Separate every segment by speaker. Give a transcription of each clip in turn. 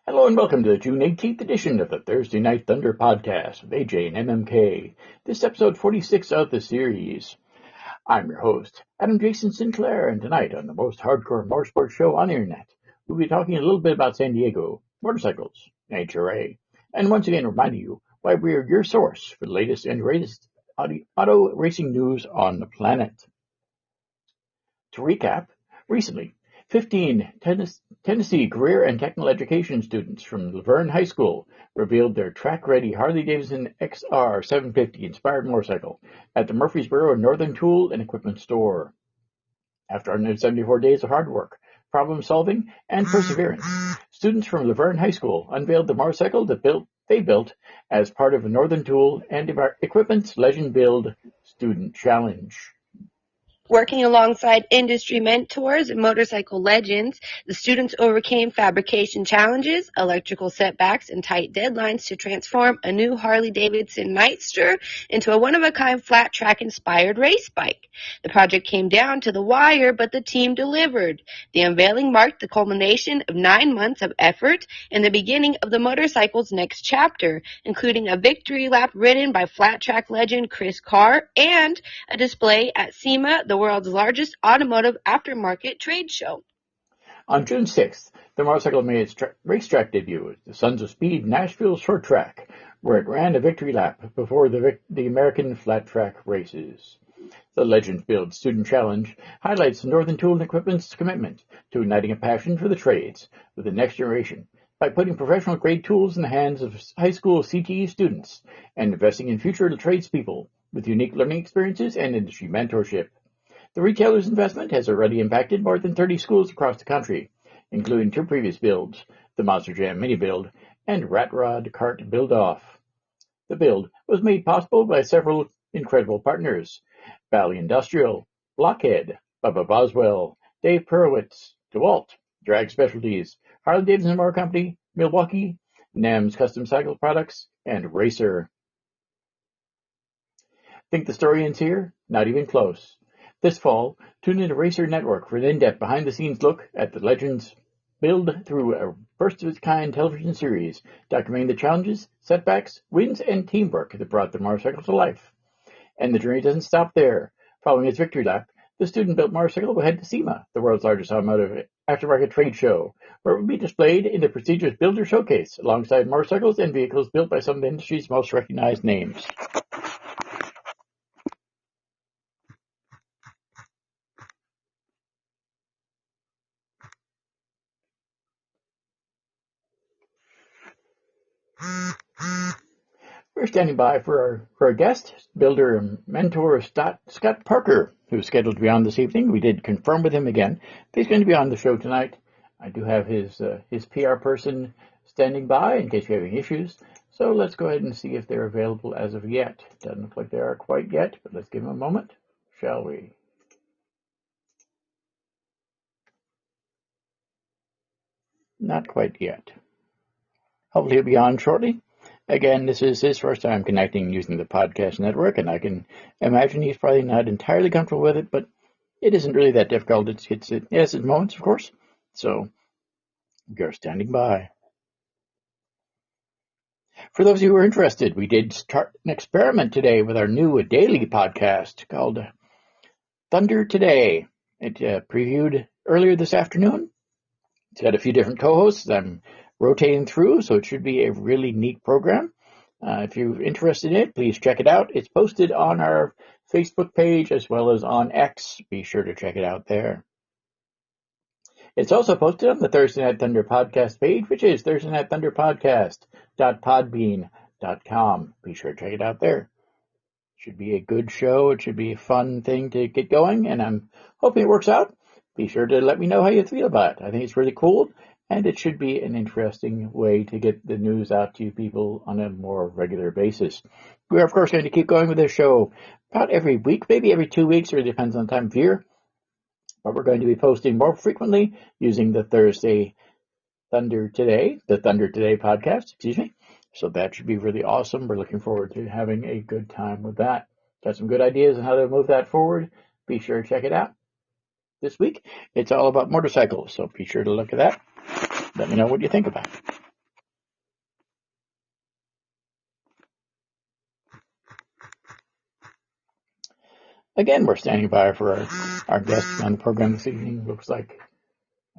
Speaker 1: Hello and welcome to the June 18th edition of the Thursday Night Thunder podcast with AJ and MMK. This is episode 46 of the series. I'm your host, Adam Jason Sinclair, and tonight on the most hardcore motorsports show on the internet, we'll be talking a little bit about San Diego, motorcycles, NHRA, and once again reminding you why we are your source for the latest and greatest auto racing news on the planet. To recap, recently, 15 Tennessee career and technical education students from Laverne High School revealed their track-ready Harley-Davidson XR 750 inspired motorcycle at the Murfreesboro Northern Tool and Equipment Store. After 174 days of hard work, problem-solving, and perseverance, students from Laverne High School unveiled the motorcycle that they built as part of the Northern Tool and Equipment's Legend Build Student Challenge.
Speaker 2: Working alongside industry mentors and motorcycle legends, the students overcame fabrication challenges, electrical setbacks, and tight deadlines to transform a new Harley-Davidson Nightster into a one-of-a-kind flat-track-inspired race bike. The project came down to the wire, but the team delivered. The unveiling marked the culmination of 9 months of effort and the beginning of the motorcycle's next chapter, including a victory lap ridden by flat-track legend Chris Carr and a display at SEMA, the world's largest automotive aftermarket trade show.
Speaker 1: On June 6th, the motorcycle made its racetrack debut at the Sons of Speed Nashville Short Track, where it ran a victory lap before the American Flat Track races. The Legend Build Student Challenge highlights Northern Tool and Equipment's commitment to igniting a passion for the trades with the next generation by putting professional-grade tools in the hands of high school CTE students and investing in future tradespeople with unique learning experiences and industry mentorship. The retailer's investment has already impacted more than 30 schools across the country, including 2 previous builds, the Monster Jam Mini Build and Rat Rod Kart Build-Off. The build was made possible by several incredible partners: Valley Industrial, Blockhead, Bubba Boswell, Dave Perowitz, DeWalt, Drag Specialties, Harley-Davidson Motor Company, Milwaukee, NAM's Custom Cycle Products, and Racer. Think the story ends here? Not even close. This fall, tune into Racer Network for an in-depth behind-the-scenes look at the Legends Build through a first-of-its-kind television series documenting the challenges, setbacks, wins, and teamwork that brought the motorcycle to life. And the journey doesn't stop there. Following its victory lap, the student-built motorcycle will head to SEMA, the world's largest automotive aftermarket trade show, where it will be displayed in the prestigious Builder Showcase alongside motorcycles and vehicles built by some of the industry's most recognized names. We're standing by for our guest, builder and mentor Scott Parker, who's scheduled to be on this evening. We did confirm with him again. He's going to be on the show tonight. I do have his PR person standing by in case we have any issues. So let's go ahead and see if they're available as of yet. Doesn't look like they are quite yet, but let's give them a moment, shall we? Not quite yet. Hopefully he'll be on shortly. Again, this is his first time connecting using the podcast network, and I can imagine he's probably not entirely comfortable with it, but it isn't really that difficult. It has its moments, of course. So, you're standing by. For those of you who are interested, we did start an experiment today with our new daily podcast called Thunder Today. It previewed earlier this afternoon. It's got a few different co-hosts I'm rotating through, so it should be a really neat program. If you're interested in it, please check it out. It's posted on our Facebook page as well as on X. Be sure to check it out there. It's also posted on the Thursday Night Thunder podcast page, which is thursdaynightthunderpodcast.podbean.com. Be sure to check it out there. It should be a good show. It should be a fun thing to get going, and I'm hoping it works out. Be sure to let me know how you feel about it. I think it's really cool. And it should be an interesting way to get the news out to people on a more regular basis. We're, of course, going to keep going with this show about every week, maybe every 2 weeks, or it depends on the time of year. But we're going to be posting more frequently using the the Thunder Today podcast, So that should be really awesome. We're looking forward to having a good time with that. Got some good ideas on how to move that forward. Be sure to check it out. This week, it's all about motorcycles, so be sure to look at that. Let me know what you think about it. Again, we're standing by for our guests on the program this evening. Looks like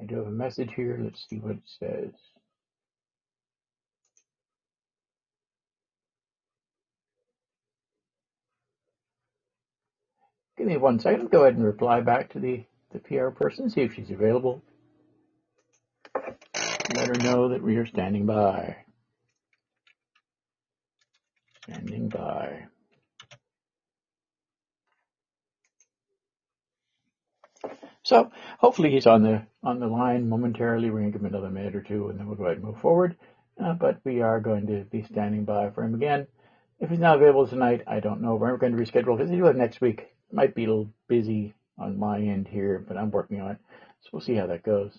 Speaker 1: I do have a message here. Let's see what it says. Give me 1 second. Go ahead and reply back to the PR person, see if she's available. Let her know that we are standing by. Standing by. So hopefully he's on the line momentarily. We're going to give him another minute or two, and then we'll go ahead and move forward. But we are going to be standing by for him again. If he's not available tonight, I don't know. We're going to reschedule because they do have next week. It might be a little busy on my end here, but I'm working on it. So we'll see how that goes.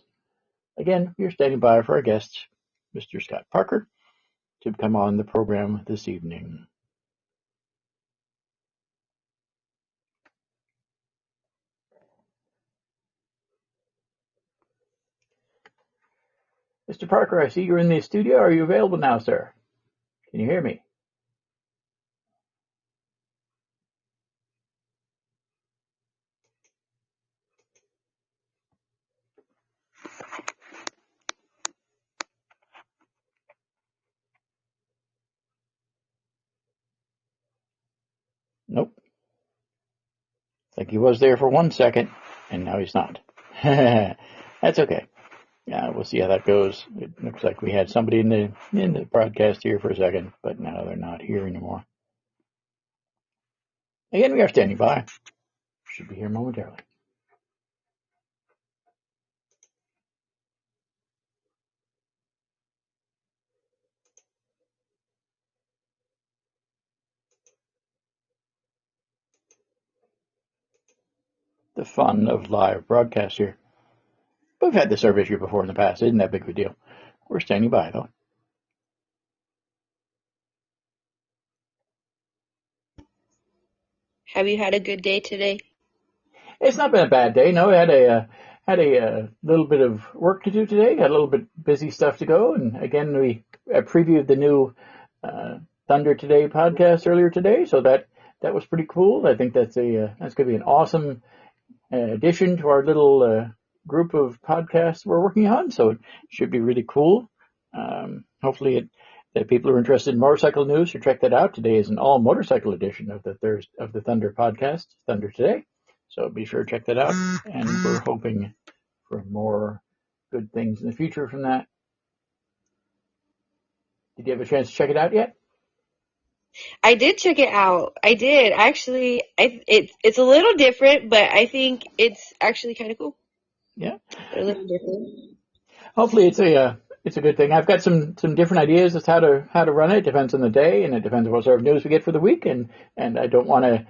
Speaker 1: Again, we're standing by for our guest, Mr. Scott Parker, to come on the program this evening. Mr. Parker, I see you're in the studio. Are you available now, sir? Can you hear me? Nope. I think he was there for 1 second, and now he's not. That's okay. We'll see how that goes. It looks like we had somebody in the broadcast here for a second, but now they're not here anymore. Again, we are standing by. Should be here momentarily. The fun of live broadcast here. We've had the server issue before in the past. It isn't that big of a deal. We're standing by, though.
Speaker 2: Have you had a good day today?
Speaker 1: It's not been a bad day. No, I had a little bit of work to do today. Got a little bit busy stuff to go. And again, we previewed the new Thunder Today podcast earlier today, so that was pretty cool. I think that's going to be an awesome addition to our little group of podcasts we're working on. So it should be really cool. Hopefully, that people who are interested in motorcycle news should check that out. Today is an all motorcycle edition of the Thunder podcast, Thunder Today. So be sure to check that out. And we're hoping for more good things in the future from that. Did you have a chance to check it out yet?
Speaker 2: I did check it out. I did. Actually, it's a little different, but I think it's actually kind of cool.
Speaker 1: Yeah.
Speaker 2: A little different.
Speaker 1: Hopefully it's a good thing. I've got some different ideas as to how to run it. It depends on the day, and it depends on what sort of news we get for the week. And I don't want to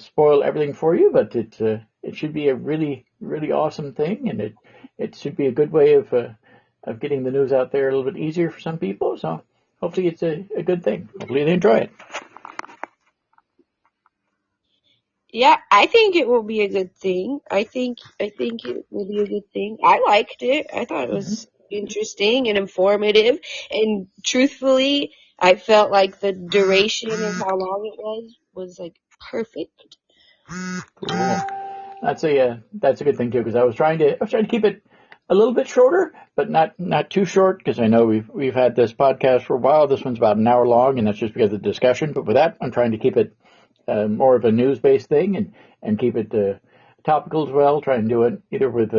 Speaker 1: spoil everything for you, but it should be a really, really awesome thing, and it should be a good way of getting the news out there a little bit easier for some people. So hopefully it's a good thing. Hopefully they enjoy it.
Speaker 2: Yeah, I think it will be a good thing. I think it will be a good thing. I liked it. I thought it was interesting and informative. And truthfully, I felt like the duration and how long it was like perfect.
Speaker 1: Cool. That's a good thing too, because I was trying to keep it a little bit shorter, but not too short, because I know we've had this podcast for a while. This one's about an hour long, and that's just because of the discussion. But with that, I'm trying to keep it more of a news-based thing and keep it topical as well. Try and do it either with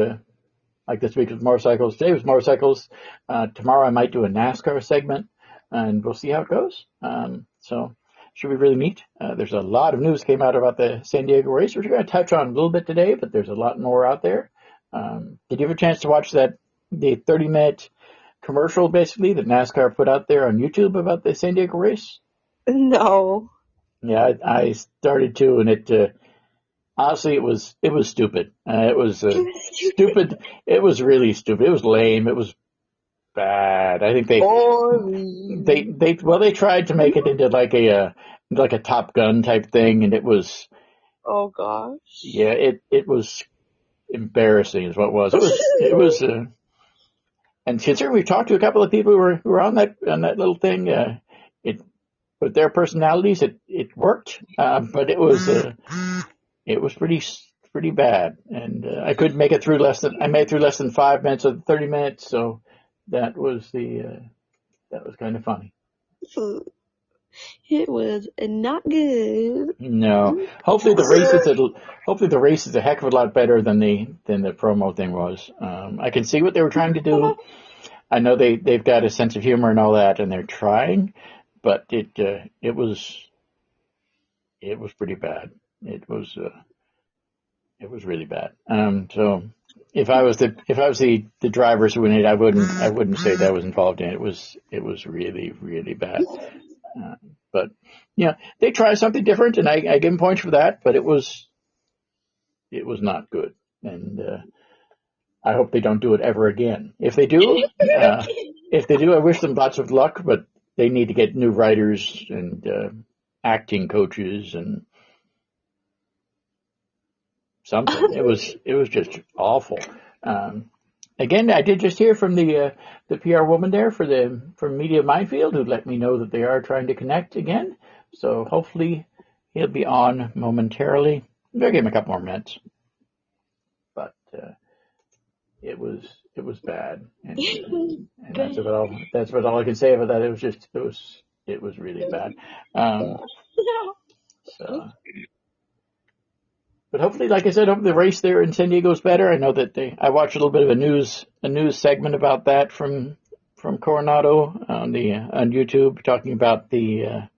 Speaker 1: like this week with motorcycles. Today was motorcycles. Tomorrow I might do a NASCAR segment, and we'll see how it goes. So should be really neat. There's a lot of news came out about the San Diego race, which we're going to touch on a little bit today, but there's a lot more out there. Did you have a chance to watch the 30-minute commercial, basically, that NASCAR put out there on YouTube about the San Diego race?
Speaker 2: No.
Speaker 1: Yeah, I started to, and it honestly it was stupid. It was stupid. It was really stupid. It was lame. It was bad. I think they tried to make it into like a Top Gun type thing, and it was.
Speaker 2: Oh gosh.
Speaker 1: Yeah, it was embarrassing, is what it was. It was. And considering we've talked to a couple of people who were on that little thing, with their personalities, it worked. But it was it was pretty bad, and I couldn't make it through I made it through less than 5 minutes of the 30 minutes, so that was kind of funny.
Speaker 2: It was not good.
Speaker 1: No, hopefully the race is a heck of a lot better than the promo thing was. I can see what they were trying to do. I know they've got a sense of humor and all that, and they're trying, but it was pretty bad. It was really bad. So if I was the drivers who win it, I wouldn't say that I was involved in it. It was really, really bad. But they tried something different, and I give them points for that. But it was not good, and I hope they don't do it ever again. If they do, I wish them lots of luck. But they need to get new writers and acting coaches and something. It was just awful. Again, I did just hear from the PR woman there from Media Minefield, who let me know that they are trying to connect again. So hopefully he'll be on momentarily. I'll give him a couple more minutes. But it was bad, and that's about all I can say about that. It was really bad. But hopefully, like I said, the race there in San Diego is better. I know that I watched a little bit of a news segment about that from Coronado on YouTube, talking about the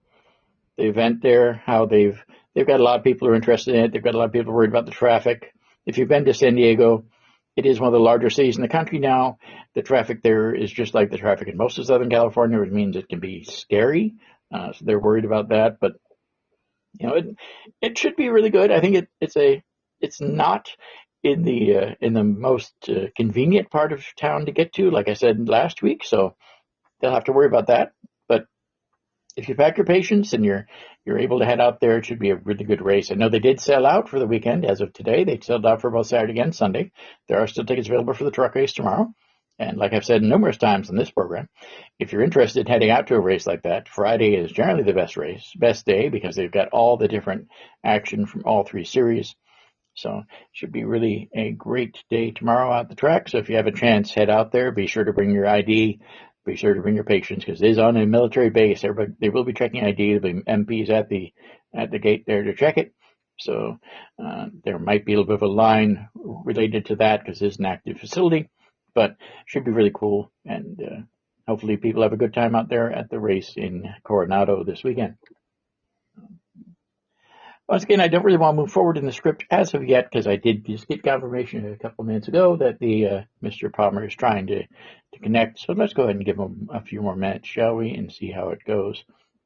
Speaker 1: event there, how they've got a lot of people who are interested in it. They've got a lot of people worried about the traffic. If you've been to San Diego, it is one of the larger cities in the country now. The traffic there is just like the traffic in most of Southern California, which means it can be scary. So they're worried about that, but it should be really good. I think it's not in the most convenient part of town to get to, like I said last week, so they'll have to worry about that. But if you pack your patience and you're able to head out there, it should be a really good race. I know they did sell out for the weekend as of today. They sold out for both Saturday and Sunday. There are still tickets available for the truck race tomorrow. And like I've said numerous times in this program, if you're interested in heading out to a race like that, Friday is generally the best day, because they've got all the different action from all three series. So it should be really a great day tomorrow at the track. So if you have a chance, head out there. Be sure to bring your ID. Be sure to bring your patients, because it is on a military base. They will be checking ID. There'll be MPs at the gate there to check it. So there might be a little bit of a line related to that, because it is an active facility. But should be really cool, and hopefully people have a good time out there at the race in Coronado this weekend. Once again, I don't really want to move forward in the script as of yet, because I did just get confirmation a couple minutes ago that the Mr. Palmer is trying to connect. So let's go ahead and give him a few more minutes, shall we, and see how it goes.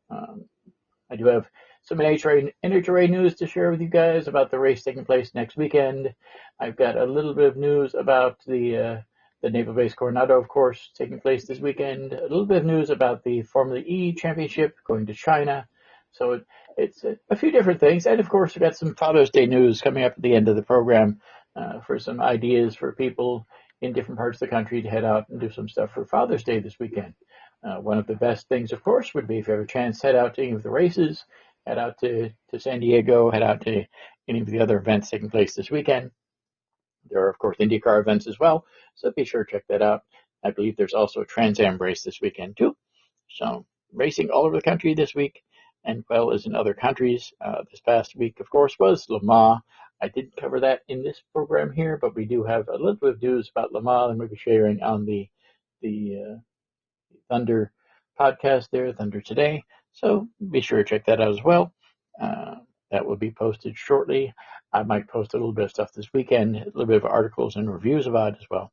Speaker 1: I do have some NHRA news to share with you guys about the race taking place next weekend. I've got a little bit of news about the Naval Base Coronado, of course, taking place this weekend. A little bit of news about the Formula E Championship going to China. So it's a few different things. And, of course, we've got some Father's Day news coming up at the end of the program for some ideas for people in different parts of the country to head out and do some stuff for Father's Day this weekend. One of the best things, of course, would be if you have a chance, head out to any of the races, head out to San Diego, head out to any of the other events taking place this weekend. There are, of course, IndyCar events as well, so be sure to check that out. I believe there's also a Trans Am race this weekend, too. So racing all over the country this week, and well as in other countries. This past week, of course, was Le Mans. I didn't cover that in this program here, but we do have a little bit of news about Le Mans, and we'll be sharing on the Thunder podcast there, Thunder Today. So be sure to check that out as well. That will be posted shortly. I might post a little bit of stuff this weekend, a little bit of articles and reviews about it as well.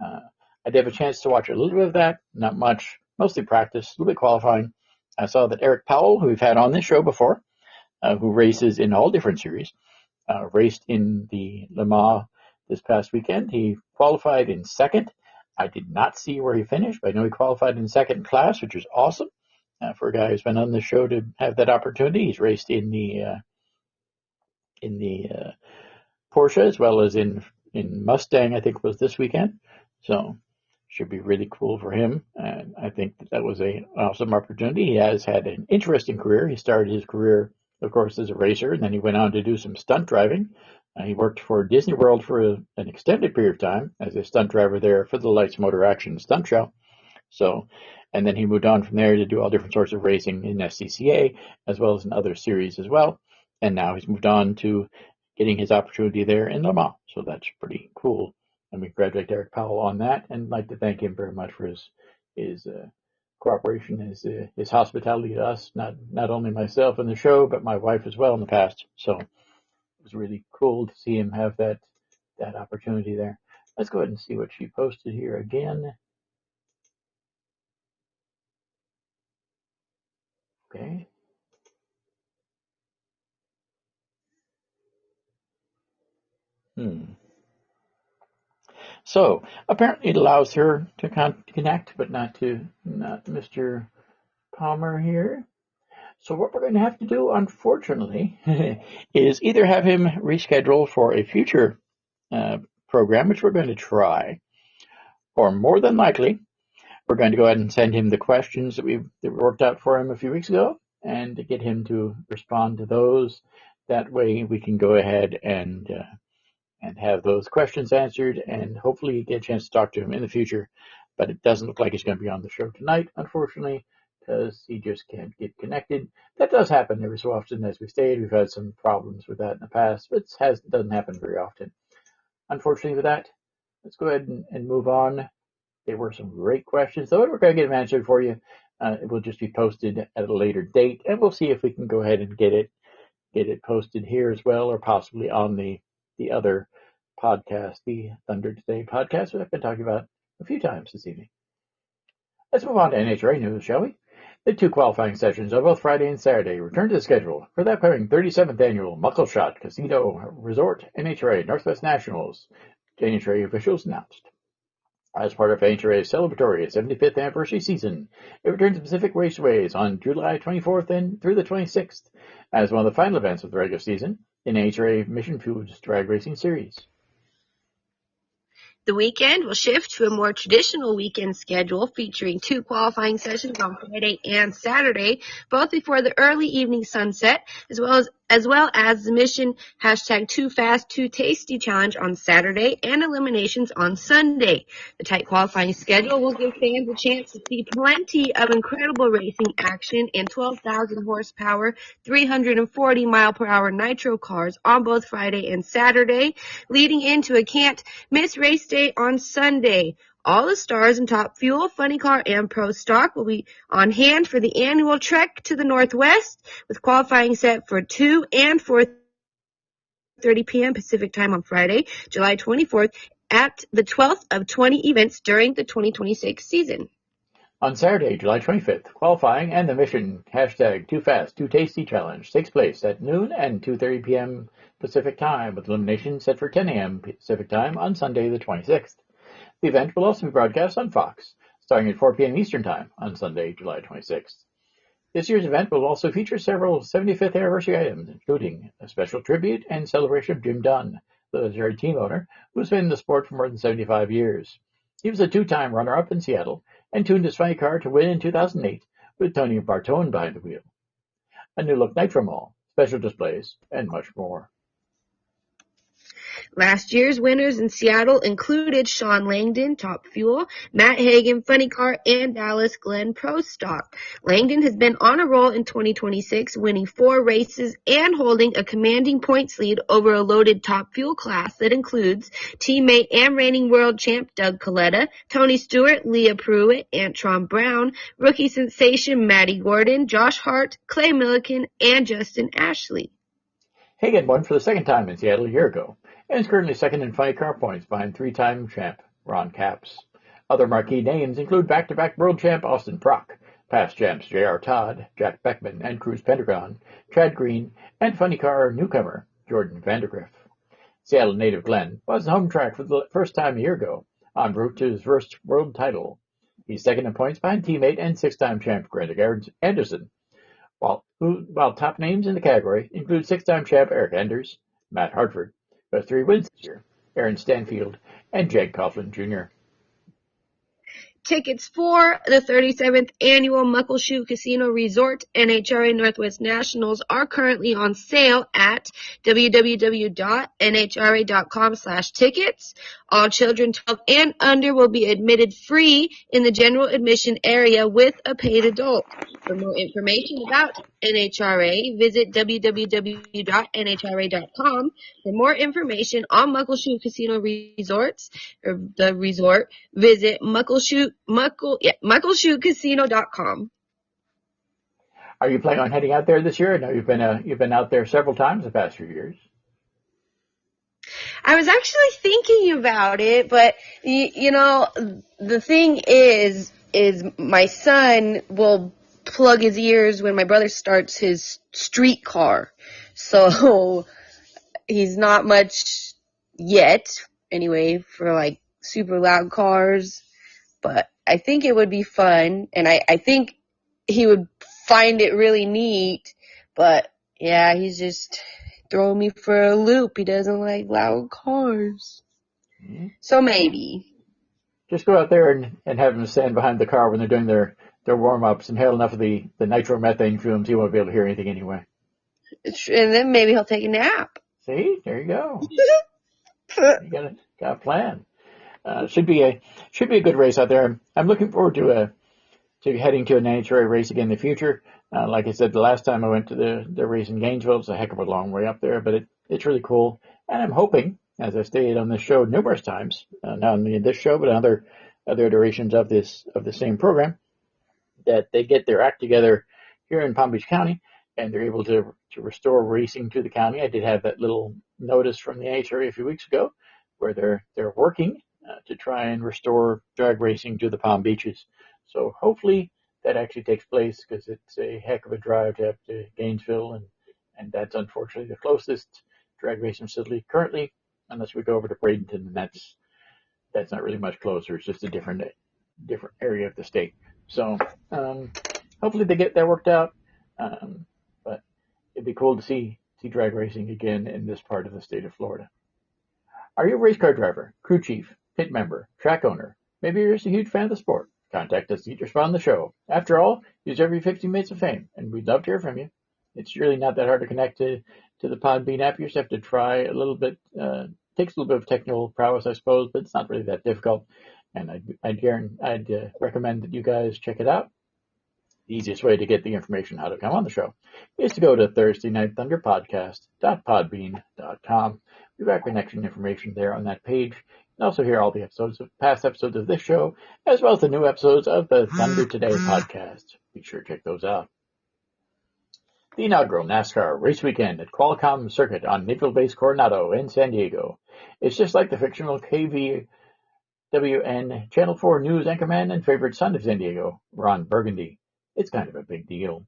Speaker 1: I did have a chance to watch a little bit of that, not much, mostly practice, a little bit qualifying. I saw that Eric Powell, who we've had on this show before, who races in all different series, raced in the Le Mans this past weekend. He qualified in second. I did not see where he finished, but I know he qualified in second class, which is awesome for a guy who's been on the show to have that opportunity. He's raced in the Porsche as well as in Mustang, I think was this weekend. So should be really cool for him. And I think that was an awesome opportunity. He has had an interesting career. He started his career of course, as a racer, and then he went on to do some stunt driving. He worked for Disney World for an extended period of time as a stunt driver there for the Lights Motor Action Stunt Show. So, and then he moved on from there to do all different sorts of racing in SCCA, as well as in other series as well. And now he's moved on to getting his opportunity there in Le Mans. So that's pretty cool. And we congratulate Derek Powell on that, and like to thank him very much for his cooperation, his hospitality to us, not only myself in the show, but my wife as well in the past. So it was really cool to see him have that opportunity there. Let's go ahead and see what she posted here again. Okay. So apparently it allows her to connect, but not Mr. Palmer here. So what we're going to have to do, unfortunately, is either have him reschedule for a future program, which we're going to try, or more than likely, we're going to go ahead and send him the questions that we worked out for him a few weeks ago, and to get him to respond to those. That way we can go ahead and have those questions answered, and hopefully get a chance to talk to him in the future. But it doesn't look like he's going to be on the show tonight, unfortunately, because he just can't get connected. That does happen every so often, as we stated. We've had some problems with that in the past, but it doesn't happen very often. Unfortunately with that, let's go ahead and move on. There were some great questions, though. We're going to get them answered for you. It will just be posted at a later date, and we'll see if we can go ahead and get it posted here as well, or possibly on the other podcast, the Thunder Today podcast, that I've been talking about a few times this evening. Let's move on to NHRA news, shall we? The 2 qualifying sessions on both Friday and Saturday return to the schedule for the upcoming 37th annual Muckleshot Casino Resort NHRA Northwest Nationals, NHRA officials announced. As part of NHRA's celebratory 75th anniversary season, it returns to Pacific Raceways on July 24th and through the 26th as one of the final events of the regular season in NHRA Mission Foods Drag Racing Series.
Speaker 2: The weekend will shift to a more traditional weekend schedule featuring 2 qualifying sessions on Friday and Saturday, both before the early evening sunset, as well as the Mission #Too Fast, Too Tasty challenge on Saturday and eliminations on Sunday. The tight qualifying schedule will give fans a chance to see plenty of incredible racing action in 12,000 horsepower, 340 mile per hour nitro cars on both Friday and Saturday, leading into a can't miss race day on Sunday. All the stars in Top Fuel, Funny Car, and Pro Stock will be on hand for the annual trek to the Northwest, with qualifying set for 2 and 4:30 p.m. Pacific time on Friday, July 24th, at the 12th of 20 events during the 2026 season.
Speaker 1: On Saturday, July 25th, qualifying and the Mission #Too Fast, Too Tasty challenge takes place at noon and 2:30 p.m. Pacific time, with elimination set for 10 a.m. Pacific time on Sunday the 26th. The event will also be broadcast on Fox, starting at 4 p.m. Eastern Time on Sunday, July 26th. This year's event will also feature several 75th anniversary items, including a special tribute and celebration of Jim Dunn, the legendary team owner who's been in the sport for more than 75 years. He was a 2-time runner-up in Seattle and tuned his funny car to win in 2008 with Tony Bartone behind the wheel. A new look Nitro Mall, special displays, and much more.
Speaker 2: Last year's winners in Seattle included Sean Langdon, Top Fuel, Matt Hagan, Funny Car, and Dallas Glenn, Pro Stock. Langdon has been on a roll in 2026, winning 4 races and holding a commanding points lead over a loaded Top Fuel class that includes teammate and reigning world champ Doug Coletta, Tony Stewart, Leah Pruitt, Antron Brown, rookie sensation Matty Gordon, Josh Hart, Clay Milliken, and Justin Ashley.
Speaker 1: Hagan won for the second time in Seattle a year ago, and is currently second in funny car points behind 3-time champ Ron Capps. Other marquee names include back-to-back world champ Austin Prock, past champs J.R. Todd, Jack Beckman, and Cruz Pendergon, Chad Green, and funny car newcomer Jordan Vandergriff. Seattle native Glenn was home track for the first time a year ago, en route to his first world title. He's second in points behind teammate and 6-time champ Greg Anderson, while top names in the category include 6-time champ Eric Enders, Matt Hartford, who has 3 wins this year, Aaron Stanfield, and Jake Coughlin Jr.
Speaker 2: Tickets for the 37th Annual Muckleshoot Casino Resort NHRA Northwest Nationals are currently on sale at www.nhra.com/tickets. All children 12 and under will be admitted free in the general admission area with a paid adult. For more information about NHRA, visit www.nhra.com. For more information on Muckleshoot Casino Resorts, or the resort, visit muckleshootcasino.com.
Speaker 1: Are you planning on heading out there this year? I know you've been out there several times the past few years.
Speaker 2: I was actually thinking about it, but the thing is my son will plug his ears when my brother starts his street car. So he's not much yet, anyway, for like super loud cars. But I think it would be fun, and I think he would find it really neat. But yeah, he's just throwing me for a loop. He doesn't like loud cars. Mm-hmm. So maybe.
Speaker 1: Just go out there and have him stand behind the car when they're doing their warm-ups, and inhale enough of the nitromethane fumes, he won't be able to hear anything anyway.
Speaker 2: And then maybe he'll take a nap.
Speaker 1: See? There you go. You got a plan. Should be a good race out there. I'm looking forward to heading to an NHRA race again in the future. Like I said, the last time I went to the race in Gainesville, it's a heck of a long way up there, but it's really cool. And I'm hoping, as I've stated on this show numerous times, not only in this show but other iterations of the same program, that they get their act together here in Palm Beach County and they're able to restore racing to the county. I did have that little notice from the NHRA a few weeks ago where they're working to try and restore drag racing to the Palm Beaches. So hopefully that actually takes place, because it's a heck of a drive to have to Gainesville, and that's unfortunately the closest drag racing facility currently, unless we go over to Bradenton, and that's not really much closer. It's just a different area of the state. So hopefully they get that worked out. But it'd be cool to see drag racing again in this part of the state of Florida. Are you a race car driver, crew chief, pit member, track owner? Maybe you're just a huge fan of the sport. Contact us to get your spot on the show. After all, you deserve your 15 minutes of fame, and we'd love to hear from you. It's really not that hard to connect to the Podbean app. You just have to try a little bit. Takes a little bit of technical prowess, I suppose, but it's not really that difficult. And I'd recommend that you guys check it out. The easiest way to get the information how to come on the show is to go to thursdaynightthunderpodcast.podbean.com. We've got connection information there on that page. You can also hear all the past episodes of this show, as well as the new episodes of the Thunder Today podcast. Be sure to check those out. The inaugural NASCAR race weekend at Qualcomm Circuit on Naval Base Coronado in San Diego. It's just like the fictional KVWN Channel 4 News anchorman and favorite son of San Diego, Ron Burgundy. It's kind of a big deal.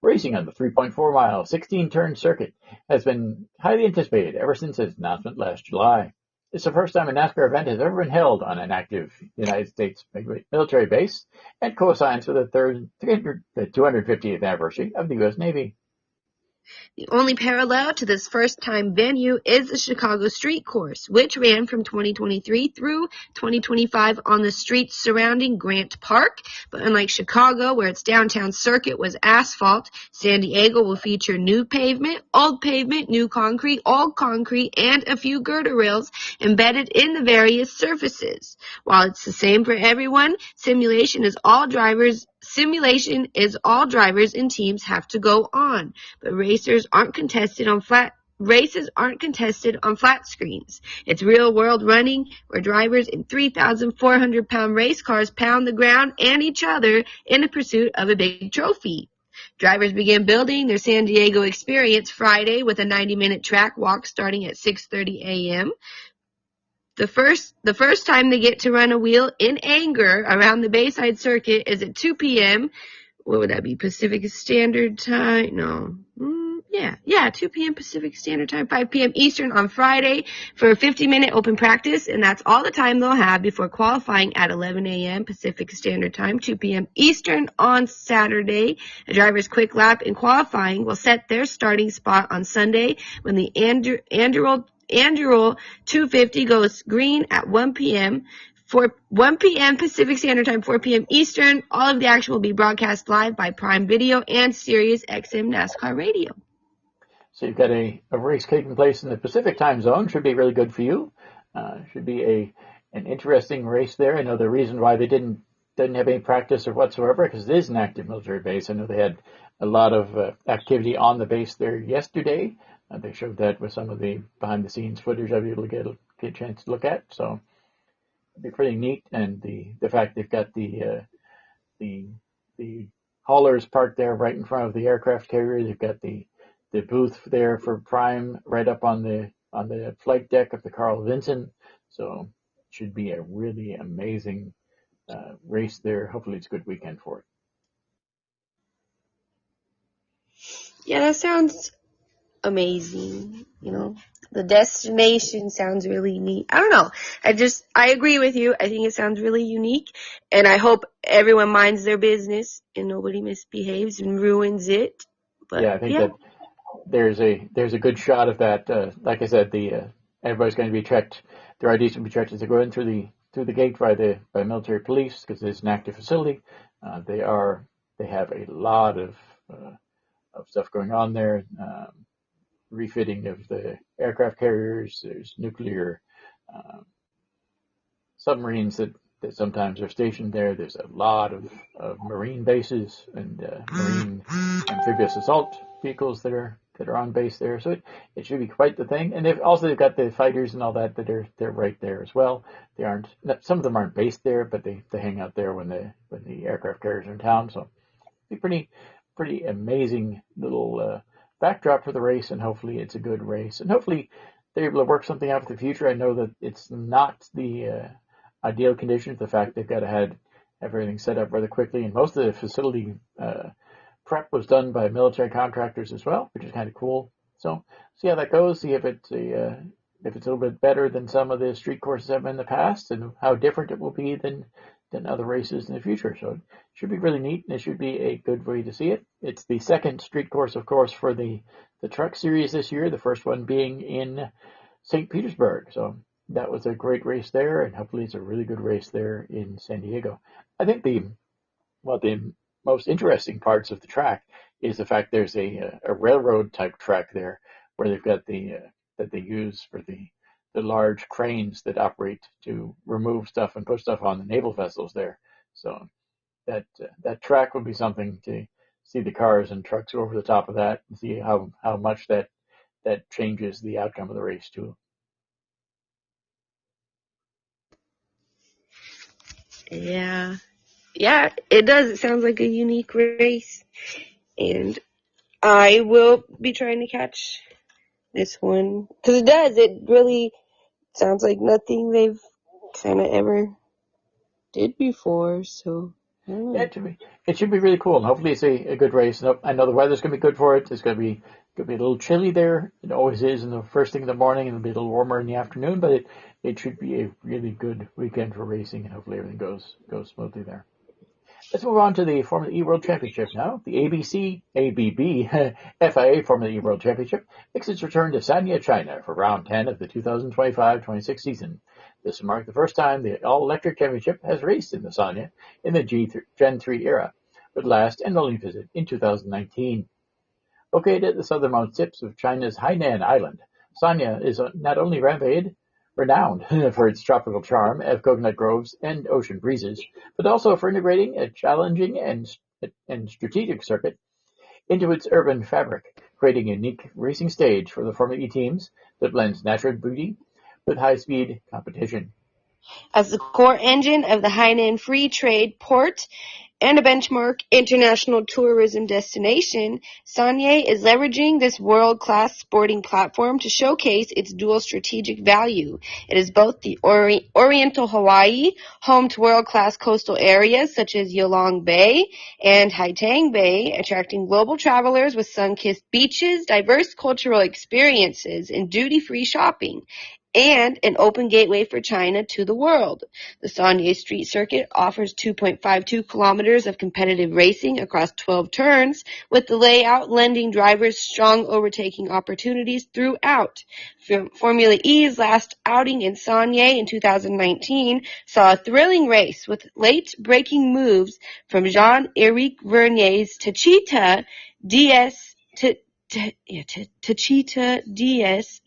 Speaker 1: Racing on the 3.4-mile, 16-turn circuit has been highly anticipated ever since its announcement last July. It's the first time a NASCAR event has ever been held on an active United States military base, and coincides with the 250th anniversary of the U.S. Navy.
Speaker 2: The only parallel to this first-time venue is the Chicago Street Course, which ran from 2023 through 2025 on the streets surrounding Grant Park. But unlike Chicago, where its downtown circuit was asphalt, San Diego will feature new pavement, old pavement, new concrete, old concrete, and a few girder rails embedded in the various surfaces. While it's the same for everyone, simulation is all drivers and teams have to go on, but races aren't contested on flat screens. It's real world running, where drivers in 3,400-pound race cars pound the ground and each other in the pursuit of a big trophy. Drivers began building their San Diego experience Friday with a 90-minute track walk starting at 6:30 a.m. The first time they get to run a wheel in anger around the Bayside Circuit is at 2 p.m. What would that be? Pacific Standard Time? No. 2 p.m. Pacific Standard Time, 5 p.m. Eastern on Friday for a 50-minute open practice, and that's all the time they'll have before qualifying at 11 a.m. Pacific Standard Time, 2 p.m. Eastern on Saturday. A driver's quick lap in qualifying will set their starting spot on Sunday when the annual 250 goes green at 1 p.m. 1 p.m. Pacific Standard Time, 4 p.m. Eastern. All of the action will be broadcast live by Prime Video and Sirius XM NASCAR Radio.
Speaker 1: So you've got a race taking place in the Pacific time zone. Should be really good for you. Should be an interesting race there. I know the reason why they didn't have any practice or whatsoever, because it is an active military base. I know they had a lot of activity on the base there yesterday. They showed that with some of the behind-the-scenes footage I was able to get a chance to look at. So it'd be pretty neat. And the fact they've got the haulers parked there right in front of the aircraft carrier. They've got the booth there for Prime right up on the flight deck of the Carl Vinson. So it should be a really amazing race there. Hopefully it's a good weekend for it.
Speaker 2: Yeah, that sounds amazing. The destination sounds really neat. I don't know. I agree with you. I think it sounds really unique, and I hope everyone minds their business and nobody misbehaves and ruins it. But
Speaker 1: yeah, I think that there's a good shot of that. Like I said, everybody's going to be checked. Their IDs will be checked as they go in through the gate by military police, because it's an active facility. They have a lot of stuff going on there. Refitting of the aircraft carriers. There's nuclear submarines that sometimes are stationed there. There's a lot of marine bases and marine amphibious assault vehicles that are on base there. So it should be quite the thing. And they've got the fighters and all that they're right there as well. Some of them aren't based there, but they hang out there when the aircraft carriers are in town. So it'll be pretty amazing little backdrop for the race, and hopefully it's a good race, and hopefully they're able to work something out for the future. I know that it's not the ideal conditions. The fact they've got to have everything set up rather quickly, and most of the facility prep was done by military contractors as well, which is kind of cool. So see how that goes. See if it's a little bit better than some of the street courses have been in the past, and how different it will be than other races in the future. So it should be really neat, and it should be a good way to see it. It's the second street course, of course, for the truck series this year, the first one being in St. Petersburg. So that was a great race there, and hopefully it's a really good race there in San Diego. I think the most interesting parts of the track is the fact there's a railroad type track there, where they've got that they use for the large cranes that operate to remove stuff and put stuff on the naval vessels there. So that track would be something to see the cars and trucks over the top of that and see how much that changes the outcome of the race too.
Speaker 2: Yeah, it does. It sounds like a unique race, and I will be trying to catch this one, because it does. It really sounds like nothing they've kind of ever did before. So
Speaker 1: yeah, it should be really cool, and hopefully it's a good race. And I know the weather's going to be good for it. It's going to be a little chilly there. It always is in the first thing in the morning, and it'll be a little warmer in the afternoon. But it should be a really good weekend for racing, and hopefully everything goes smoothly there. Let's move on to the Formula E World Championship now. The ABB FIA Formula E World Championship makes its return to Sanya, China for round 10 of the 2025-26 season. This will mark the first time the all-electric championship has raced in the Sanya in the Gen 3 era, with last and only visit in 2019. Located at the southernmost tips of China's Hainan Island, Sanya is not only renowned for its tropical charm of coconut groves and ocean breezes, but also for integrating a challenging and strategic circuit into its urban fabric, creating a unique racing stage for the Formula E teams that blends natural beauty with high-speed competition.
Speaker 2: As the core engine of the Hainan Free Trade Port and a benchmark international tourism destination, Sanya is leveraging this world-class sporting platform to showcase its dual strategic value. It is both the Oriental Hawaii, home to world-class coastal areas such as Yalong Bay and Haitang Bay, attracting global travelers with sun-kissed beaches, diverse cultural experiences, and duty-free shopping. and an open gateway for China to the world. The Sanya Street Circuit offers 2.52 kilometers of competitive racing across 12 turns, with the layout lending drivers strong overtaking opportunities throughout. Formula E's last outing in Sanya in 2019 saw a thrilling race with late-breaking moves from Jean-Éric Vernier's Techeetah DS,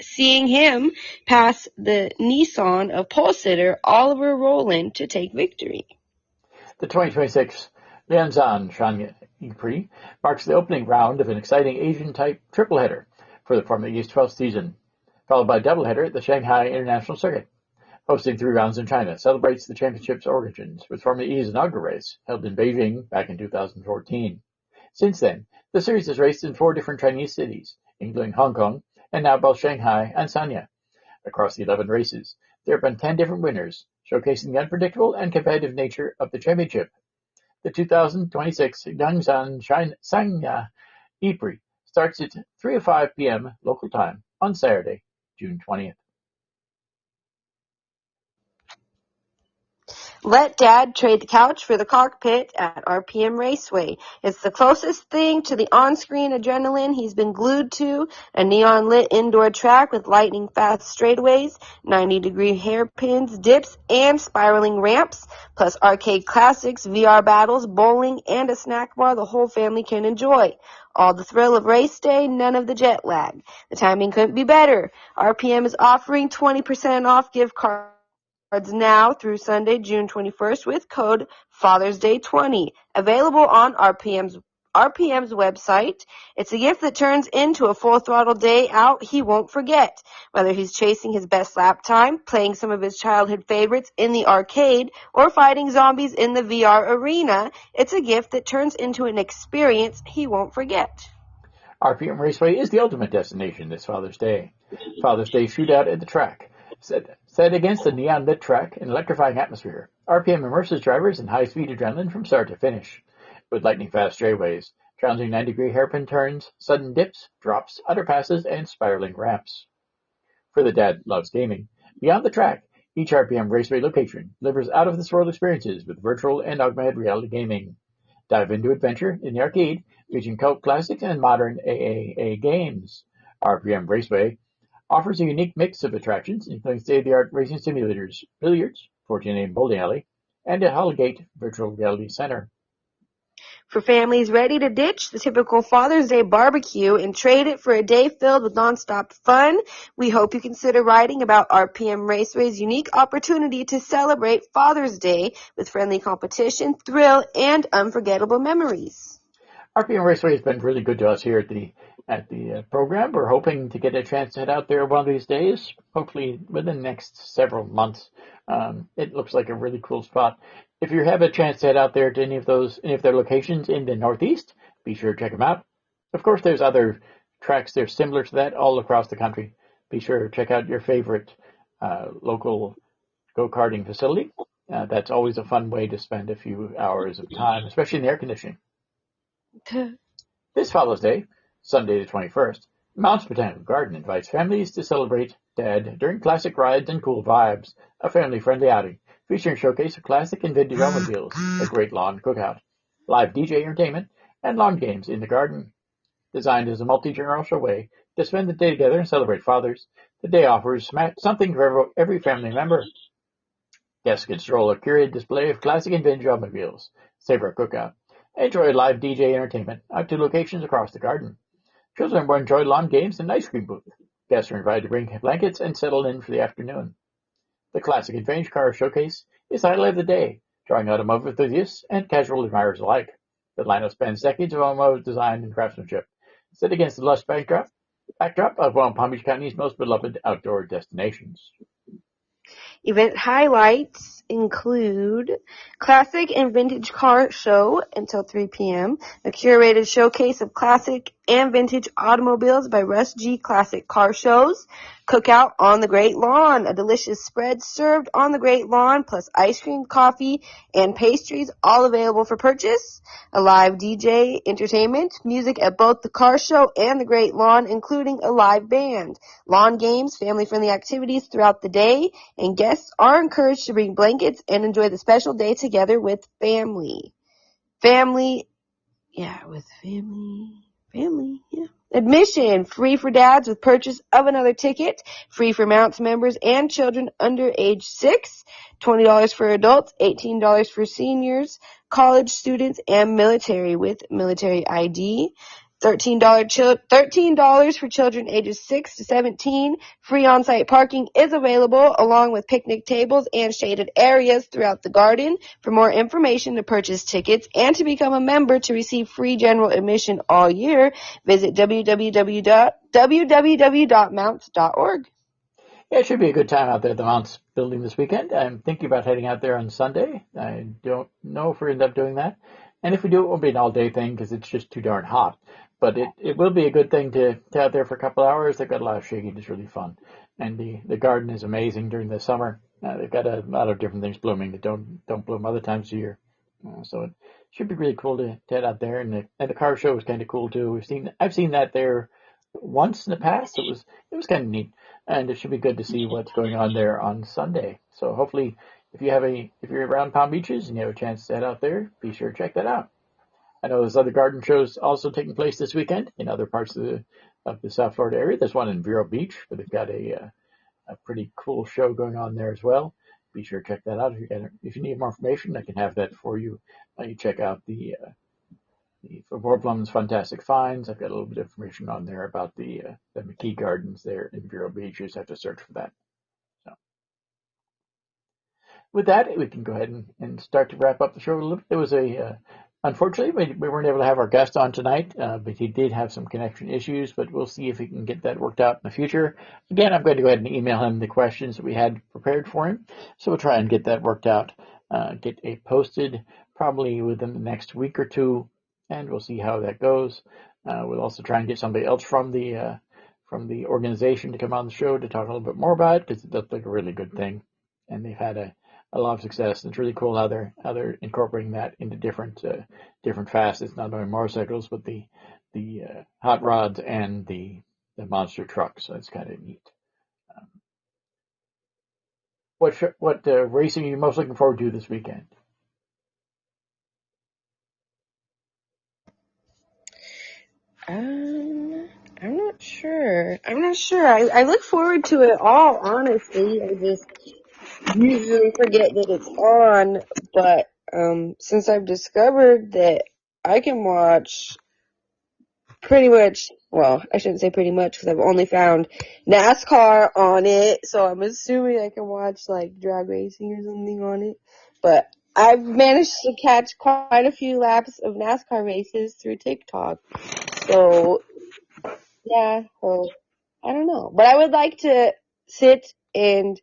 Speaker 2: seeing him pass the Nissan of pole sitter Oliver Rowland to take victory.
Speaker 1: The 2026 Lianzan Shanghai Prix marks the opening round of an exciting Asian-type tripleheader for the Formula E's 12th season, followed by a doubleheader at the Shanghai International Circuit. Hosting 3 rounds in China celebrates the championship's origins, with Formula E's inaugural race held in Beijing back in 2014. Since then, the series has raced in 4 different Chinese cities, including Hong Kong, and now both Shanghai and Sanya. Across the 11 races, there have been 10 different winners, showcasing the unpredictable and competitive nature of the championship. The 2026 Lianzan Sanya Prix starts at 3:05 p.m. local time on Saturday, June 20th.
Speaker 2: Let Dad trade the couch for the cockpit at RPM Raceway. It's the closest thing to the on-screen adrenaline he's been glued to, a neon-lit indoor track with lightning-fast straightaways, 90-degree hairpins, dips, and spiraling ramps, plus arcade classics, VR battles, bowling, and a snack bar the whole family can enjoy. All the thrill of race day, none of the jet lag. The timing couldn't be better. RPM is offering 20% off gift cards now through Sunday, June 21st with code Father's Day 20. Available on RPM's website. It's a gift that turns into a full throttle day out he won't forget. Whether he's chasing his best lap time, playing some of his childhood favorites in the arcade, or fighting zombies in the VR arena, it's a gift that turns into an experience he won't forget.
Speaker 1: RPM Raceway is the ultimate destination this Father's Day. Father's Day shootout at the track. Set against the neon-lit track and electrifying atmosphere, RPM immerses drivers in high-speed adrenaline from start to finish. With lightning-fast straightaways, challenging 90-degree hairpin turns, sudden dips, drops, underpasses, and spiraling ramps. For the dad loves gaming, beyond the track, each RPM Raceway location delivers out-of-this-world experiences with virtual and augmented reality gaming. Dive into adventure in the arcade, featuring cult classics and modern AAA games. RPM Raceway offers a unique mix of attractions, including state-of-the-art racing simulators, billiards, 14-name bowling alley, and a Hologate virtual reality center.
Speaker 2: For families ready to ditch the typical Father's Day barbecue and trade it for a day filled with nonstop fun, we hope you consider writing about RPM Raceway's unique opportunity to celebrate Father's Day with friendly competition, thrill, and unforgettable memories.
Speaker 1: RPM Raceway has been really good to us here at the program. We're hoping to get a chance to head out there one of these days, hopefully within the next several months. It looks like a really cool spot. If you have a chance to head out there to any of their locations in the Northeast, be sure to check them out. Of course, there's other tracks that are similar to that all across the country. Be sure to check out your favorite local go-karting facility. That's always a fun way to spend a few hours of time, especially in the air conditioning. This Father's Day, Sunday the 21st, Mounts Botanical Garden invites families to celebrate Dad during classic rides and cool vibes, a family-friendly outing featuring a showcase of classic and vintage automobiles, a great lawn cookout, live DJ entertainment, and lawn games in the garden. Designed as a multi-generational way to spend the day together and celebrate fathers, the day offers something for every family member. Guests can stroll a curated display of classic and vintage automobiles, savor a cookout, enjoy live DJ entertainment at 2 locations across the garden. Children will enjoy lawn games and an ice cream booth. Guests are invited to bring blankets and settle in for the afternoon. The Classic and Vintage Car Showcase is the highlight of the day, drawing automotive enthusiasts and casual admirers alike. The lineup spans decades of automotive design and craftsmanship, set against the lush backdrop of one of Palm Beach County's most beloved outdoor destinations.
Speaker 2: Event highlights include Classic and Vintage Car Show until 3 p.m., a curated showcase of classic and vintage automobiles by Russ G. Classic Car Shows, Cookout on the Great Lawn, a delicious spread served on the Great Lawn, plus ice cream, coffee, and pastries, all available for purchase, a live DJ entertainment, music at both the car show and the Great Lawn, including a live band, lawn games, family-friendly activities throughout the day, and guests are encouraged to bring blankets and enjoy the special day together with family. Family. Admission, free for dads with purchase of another ticket, free for Mounts members and children under age 6, $20 for adults, $18 for seniors, college students, and military with military ID. $13 for children ages 6 to 17. Free on-site parking is available along with picnic tables and shaded areas throughout the garden. For more information to purchase tickets and to become a member to receive free general admission all year, visit www.mounts.org.
Speaker 1: Yeah, it should be a good time out there at the Mounts building this weekend. I'm thinking about heading out there on Sunday. I don't know if we end up doing that. And if we do, it won't be an all-day thing because it's just too darn hot. But it will be a good thing to out there for a couple hours. They've got a lot of shade. It's really fun. And the garden is amazing during the summer. They've got a lot of different things blooming that don't bloom other times of year. So it should be really cool to head out there. And the car show is kind of cool too. I've seen that there once in the past. It was kind of neat. And it should be good to see what's going on there on Sunday. So hopefully, if you're around Palm Beaches and you have a chance to head out there, be sure to check that out. I know there's other garden shows also taking place this weekend in other parts of the South Florida area. There's one in Vero Beach, where they've got a pretty cool show going on there as well. Be sure to check that out. If you need more information, I can have that for you. You check out the Vorplum's Fantastic Finds. I've got a little bit of information on there about the McKee Gardens there in Vero Beach. You just have to search for that. So, with that, we can go ahead and start to wrap up the show a little bit. There was unfortunately, we weren't able to have our guest on tonight, but he did have some connection issues, but we'll see if we can get that worked out in the future. Again, I'm going to go ahead and email him the questions that we had prepared for him, so we'll try and get that worked out, get it posted probably within the next week or two, and we'll see how that goes. We'll also try and get somebody else from the organization to come on the show to talk a little bit more about it, because it does look like a really good thing, and they've had a lot of success. And it's really cool how they're incorporating that into different facets, not only motorcycles but the hot rods and the monster trucks. So it's kind of neat. What racing are you most looking forward to this weekend?
Speaker 2: I'm not sure. I look forward to it all, honestly. I just usually forget that it's on, but since I've discovered that I can watch pretty much, well, I shouldn't say pretty much because I've only found NASCAR on it, so I'm assuming I can watch like drag racing or something on it. But I've managed to catch quite a few laps of NASCAR races through TikTok. So, yeah, well, I don't know. But I would like to sit and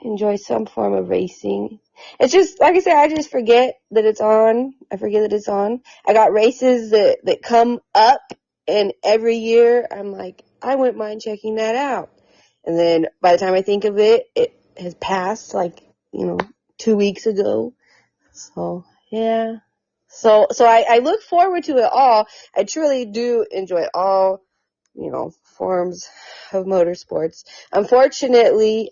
Speaker 2: enjoy some form of racing. It's just, like I said, I just forget that it's on. I forget that it's on. I got races that come up, and every year I'm like, I wouldn't mind checking that out. And then by the time I think of it, it has passed, 2 weeks ago. So, yeah. So I look forward to it all. I truly do enjoy all, forms of motorsports. Unfortunately,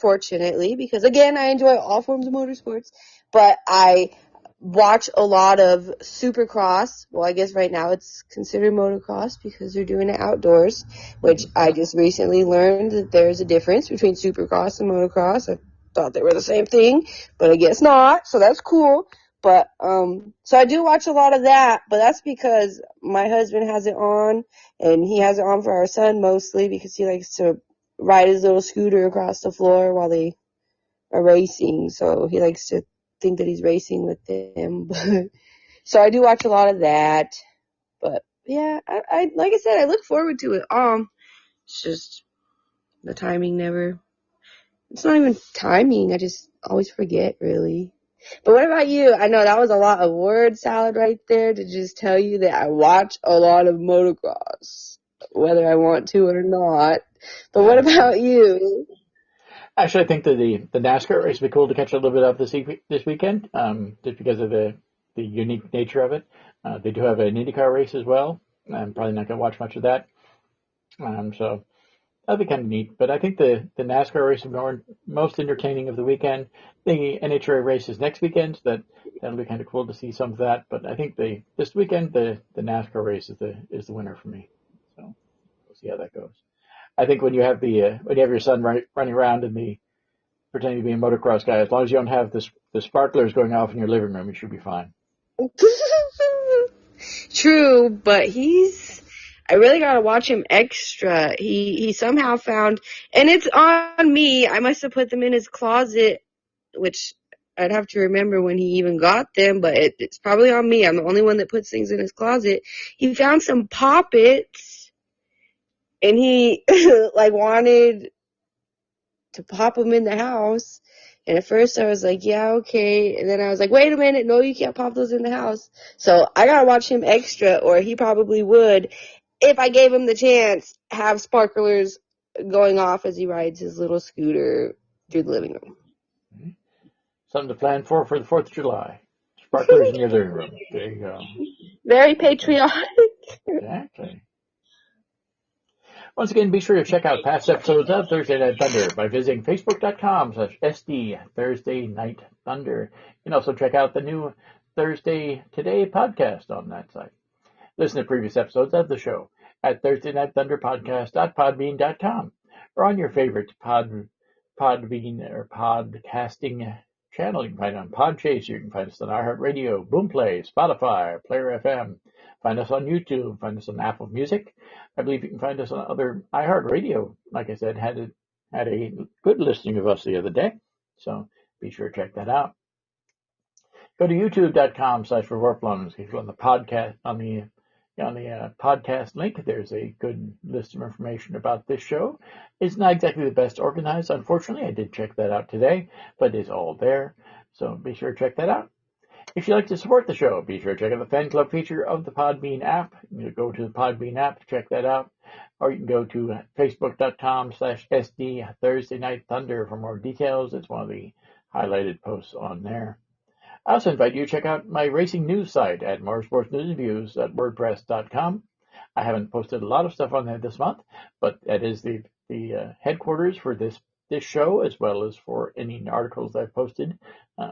Speaker 2: fortunately, because again, I enjoy all forms of motorsports, but I watch a lot of Supercross. Well, I guess right now it's considered motocross because they're doing it outdoors, which I just recently learned that there's a difference between Supercross and motocross. I thought they were the same thing, but I guess not, so that's cool. But, so I do watch a lot of that, but that's because my husband has it on, and he has it on for our son mostly because he likes to ride his little scooter across the floor while they are racing, so he likes to think that he's racing with them. So I do watch a lot of that, but yeah, I like I said, I look forward to it. It's just the timing never It's not even timing. I just always forget, really. But what about you? I know that was a lot of word salad right there to just tell you that I watch a lot of motocross, whether I want to or not. But what about you?
Speaker 1: Actually, I think that the NASCAR race would be cool to catch a little bit of this weekend, just because of the unique nature of it. They do have an IndyCar race as well. I'm probably not going to watch much of that. So that'd be kind of neat. But I think the NASCAR race is most entertaining of the weekend. The NHRA race is next weekend, so that'll be kind of cool to see some of that. But I think this weekend the NASCAR race is the winner for me. So we'll see how that goes. I think when you have your son running around and pretending to be a motocross guy, as long as you don't have the sparklers going off in your living room, you should be fine.
Speaker 2: True, but I really gotta watch him extra. He somehow found, and it's on me, I must have put them in his closet, which I'd have to remember when he even got them, but it's probably on me. I'm the only one that puts things in his closet. He found some poppets, and he wanted to pop them in the house. And at first I was like, yeah, okay. And then I was like, wait a minute, no, you can't pop those in the house. So I gotta watch him extra, or he probably would, if I gave him the chance, have sparklers going off as he rides his little scooter through the living room.
Speaker 1: Mm-hmm. Something to plan for the 4th of July. Sparklers in your living room. There you go.
Speaker 2: Very patriotic.
Speaker 1: Exactly. Once again, be sure to check out past episodes of Thursday Night Thunder by visiting facebook.com/SD Thursday Night Thunder. You can also check out the new Thursday Today podcast on that site. Listen to previous episodes of the show at thursdaynightthunderpodcast.podbean.com or on your favorite Podbean or podcasting channel. You can find it on Podchaser. You can find us on iHeartRadio, Boomplay, Spotify, Player FM. Find us on YouTube. Find us on Apple Music. I believe you can find us on other iHeartRadio. Like I said, had a good listening of us the other day, so be sure to check that out. Go to youtube.com/RewarPlums. If you're on the podcast on the podcast link, there's a good list of information about this show. It's not exactly the best organized, unfortunately. I did check that out today, but it's all there. So be sure to check that out. If you'd like to support the show, be sure to check out the fan club feature of the Podbean app. You can go to the Podbean app to check that out. Or you can go to facebook.com/SD Thursday Night Thunder for more details. It's one of the highlighted posts on there. I also invite you to check out my racing news site at motorsportsnewsandviews.wordpress.com. I haven't posted a lot of stuff on there this month, but that is the headquarters for this show, as well as for any articles I've posted.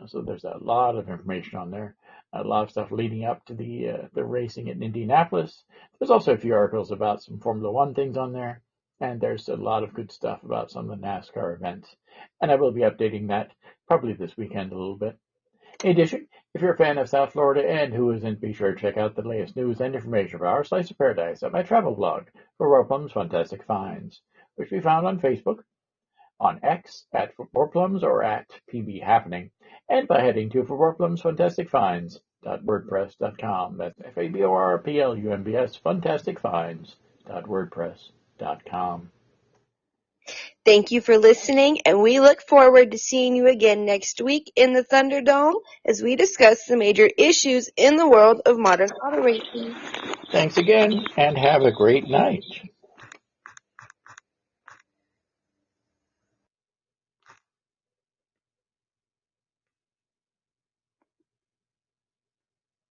Speaker 1: So there's a lot of information on there, a lot of stuff leading up to the racing in Indianapolis. There's also a few articles about some Formula One things on there, and there's a lot of good stuff about some of the NASCAR events. And I will be updating that probably this weekend a little bit. In addition, if you're a fan of South Florida and who isn't, be sure to check out the latest news and information for Our Slice of Paradise at my travel blog, RewarPlums Fantastic Finds, which can be found on Facebook, on X at RewarPlums or at PB Happening, and by heading to RewarPlumsFantasticFinds.wordpress.com. That's FABORPLUMBS FantasticFinds.wordpress.com.
Speaker 2: Thank you for listening, and we look forward to seeing you again next week in the Thunderdome as we discuss the major issues in the world of modern auto racing.
Speaker 1: Thanks again, and have a great night.